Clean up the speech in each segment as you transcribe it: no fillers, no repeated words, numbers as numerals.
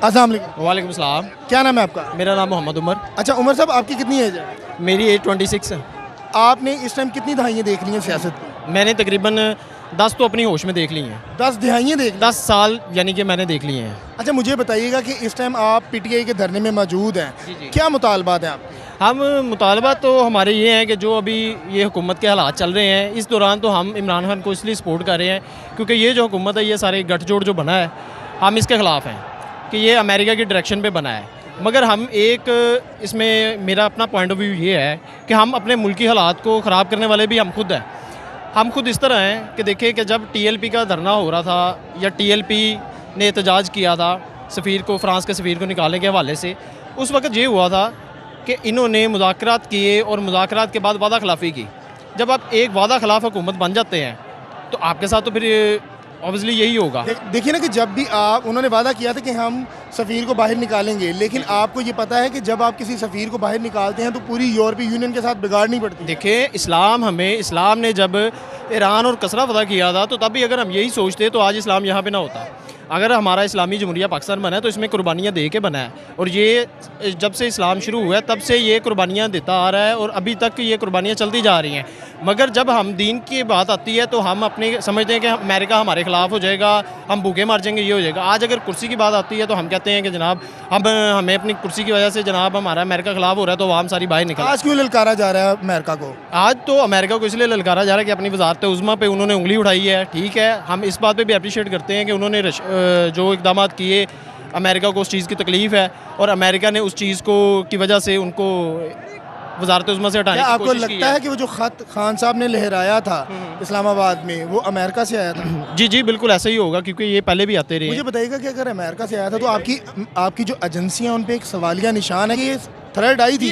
अस्सलाम वालेकुम। वालेकुम सलाम। क्या नाम है आपका? मेरा नाम मोहम्मद उमर। अच्छा उमर साहब, आपकी कितनी एज है? मेरी एज 26 है। आपने इस टाइम कितनी दहाइयाँ देख ली हैं सियासत की? मैंने तकरीबन 10 तो अपनी होश में देख ली हैं। 10 दहाइयाँ देख ली? 10 साल यानी कि मैंने देख लिए हैं। अच्छा मुझे बताइएगा कि इस टाइम आप पीटीआई के धरने में मौजूद हैं, क्या मुतालबात हैं आपके? हम मुतालबा तो हमारे ये हैं कि जो अभी ये हुकूमत के हालात चल रहे हैं, इस दौरान तो हम इमरान खान को इसलिए सपोर्ट कर रहे हैं क्योंकि ये जो हुकूमत है, ये सारे गठजोड़ जो बना है, हम इसके ख़िलाफ़ हैं कि ये अमेरिका की डायरेक्शन पे बना है। मगर हम एक इसमें मेरा अपना पॉइंट ऑफ व्यू ये है कि हम अपने मुल्की हालात को ख़राब करने वाले भी हम खुद हैं। हम खुद इस तरह हैं कि देखिए कि जब टीएलपी का धरना हो रहा था या टीएलपी ने एहतजाज किया था सफ़ीर को, फ्रांस के सफ़ीर को निकालने के हवाले से, उस वक्त ये हुआ था कि इन्होंने मुज़ाकरात किए और मुज़ाकरात के बाद वादा खिलाफ़ी की। जब आप एक वादा खिलाफ हुकूमत बन जाते हैं तो आपके साथ तो फिर ऑब्वियसली यही होगा। देखिए ना कि जब भी उन्होंने वादा किया था कि हम सफ़ीर को बाहर निकालेंगे, लेकिन आपको ये पता है कि जब आप किसी सफ़ीर को बाहर निकालते हैं तो पूरी यूरोपीय यूनियन के साथ बिगाड़नी पड़ती है। देखिए इस्लाम ने जब ईरान और कसरा फतह किया था तो तब भी अगर हम यही सोचते तो आज इस्लाम यहाँ पे ना होता। अगर हमारा इस्लामी जमहूरिया पाकिस्तान बना है तो इसमें कुर्बानियाँ दे के बना है, और ये जब से इस्लाम शुरू हुआ है तब से ये कुर्बानियाँ देता आ रहा है और अभी तक ये कुर्बानियाँ चलती जा रही हैं। मगर जब हम दीन की बात आती है तो हम अपने समझते हैं कि अमेरिका हमारे ख़िलाफ़ हो जाएगा, हम भूखे मर जाएंगे, ये हो जाएगा। आज अगर कुर्सी की बात आती है तो हम कहते हैं कि जनाब हमें अपनी कुर्सी की वजह से जनाब हमारा अमेरिका ख़िलाफ़ हो रहा है तो आवाम सारी बाहर निकल। आज क्यों ललकारा जा रहा है अमेरिका को? आज तो अमेरिका को इसलिए ललकारा जा रहा है कि अपनी वजारत उज़्मा पे उन्होंने उंगली उठाई है। ठीक है, हम इस बात पे भी अप्रिशिएट करते हैं कि उन्होंने जो इक़दाम किए, अमेरिका को उस चीज़ की तकलीफ़ है और अमेरिका ने उस चीज़ को की वजह से उनको वजारत उज़्मा से हटाने की आपको कोशिश लगता है कि वो जो ख़त खान साहब ने लहराया था इस्लामाबाद में, वो अमेरिका से आया था? जी जी बिल्कुल ऐसा ही होगा क्योंकि ये पहले भी आते रहे। मुझे बताइएगा कि अगर अमेरिका से आया था तो आपकी जो एजेंसियां उन पे एक सवालिया निशान है कि ये थ्रेड आई थी।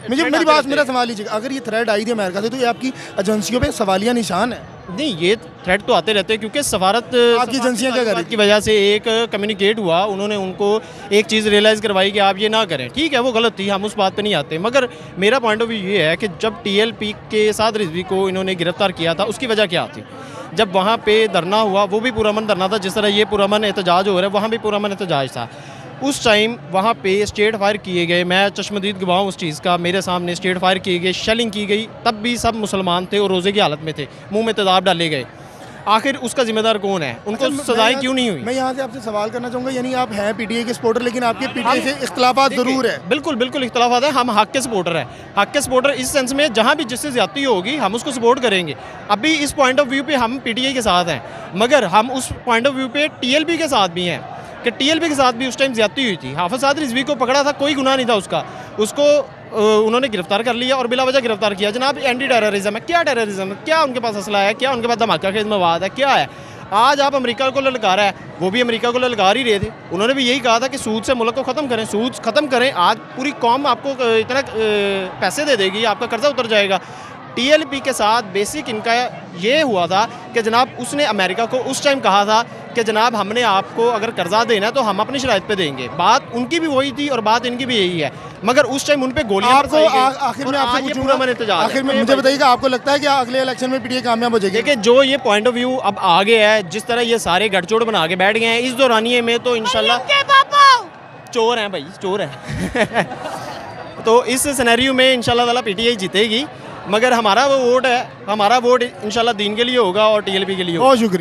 मेरा सवाल लीजिएगा, अगर ये थ्रेड आई थी अमेरिका से तो ये आपकी एजेंसियों पे सवालिया निशान है? नहीं, ये थ्रेड तो आते रहते हैं क्योंकि सफारत आपकी एजेंसियां क्या कर रही की वजह से एक कम्युनिकेट हुआ, उन्होंने उनको एक चीज़ रियलाइज़ करवाई कि आप ये ना करें। ठीक है, वो गलत थी, हम उस बात पे नहीं आते। मगर मेरा पॉइंट ऑफ व्यू ये है कि जब टीएलपी के साथ रिजवी को इन्होंने गिरफ्तार किया था उसकी वजह क्या थी? जब वहाँ पे धरना हुआ, वो भी पुरअमन धरना था, जिस तरह ये पुरअमन एहतजाज हो रहा है वहाँ भी पुरअमन एहतजाज था। उस टाइम वहाँ पे स्टेट फायर किए गए, मैं चश्मदीद गवाह हूँ उस चीज़ का, मेरे सामने स्टेट फायर किए गए, शेलिंग की गई, तब भी सब मुसलमान थे और रोज़े की हालत में थे, मुंह में तेज़ाब डाले गए। आखिर उसका जिम्मेदार कौन है? उनको सजाएं क्यों नहीं हुई? मैं यहाँ से आपसे सवाल करना चाहूँगा, यानी आप हैं पीटीआई के सपोर्टर, लेकिन आपके पीटीआई से इख्तलाफात ज़रूर है। बिल्कुल बिल्कुल इख्तलाफात है। हम हक के सपोर्टर हैं। हक के सपोर्टर इस सेंस में जहाँ भी जिससे ज़्यादती होगी हम उसको सपोर्ट करेंगे। अभी इस पॉइंट ऑफ व्यू पे हम पीटीआई के साथ हैं, मगर हम उस पॉइंट ऑफ व्यू पे टीएलपी के साथ भी हैं कि टीएलपी के साथ भी उस टाइम ज़्यादती हुई थी। हाफिज़ साद रिजवी को पकड़ा था, कोई गुनाह नहीं था उसका, उसको उन्होंने गिरफ्तार कर लिया और बिला वजह गिरफ्तार किया। जनाब एंटी टेररिज्म है, क्या टेररिज्म है? क्या उनके पास असला है? क्या उनके पास धमाका खेज मवाद है? क्या है? आज आप अमेरिका को ललकारा है, वो भी अमेरिका को ललकार ही रहे थे। उन्होंने भी यही कहा था कि सूद से मुल्क को ख़त्म करें, सूद ख़त्म करें। आज पूरी कौम आपको इतना पैसे दे देगी, आपका कर्जा उतर जाएगा। टीएलपी के साथ बेसिक इनका ये हुआ था कि जनाब उसने अमेरिका को उस टाइम कहा था कि जनाब हमने आपको अगर कर्जा देना है तो हम अपनी शराइत पे देंगे। बात उनकी भी वही थी और बात इनकी भी यही है, मगर उस टाइम उन पे गोलियां आखिर में आपसे पूछूंगा, आखिर में मुझे बताइएगा, आपको लगता है कि अगले इलेक्शन में पीटीआई कामयाब हो जाएगी? देखिए, जो ये पॉइंट ऑफ व्यू अब आगे है, जिस तरह ये सारे गठजोड़ बना के बैठ गए हैं, इस दौरानिए में तो इंशाल्लाह चोर हैं भाई, चोर हैं तो इस सिनेरियो में इंशाल्लाह ताला पीटीआई जीतेगी, मगर हमारा वो वोट है, हमारा वोट इंशाल्लाह दीन के लिए होगा और टीएलपी के लिए होगा। बहुत शुक्रिया।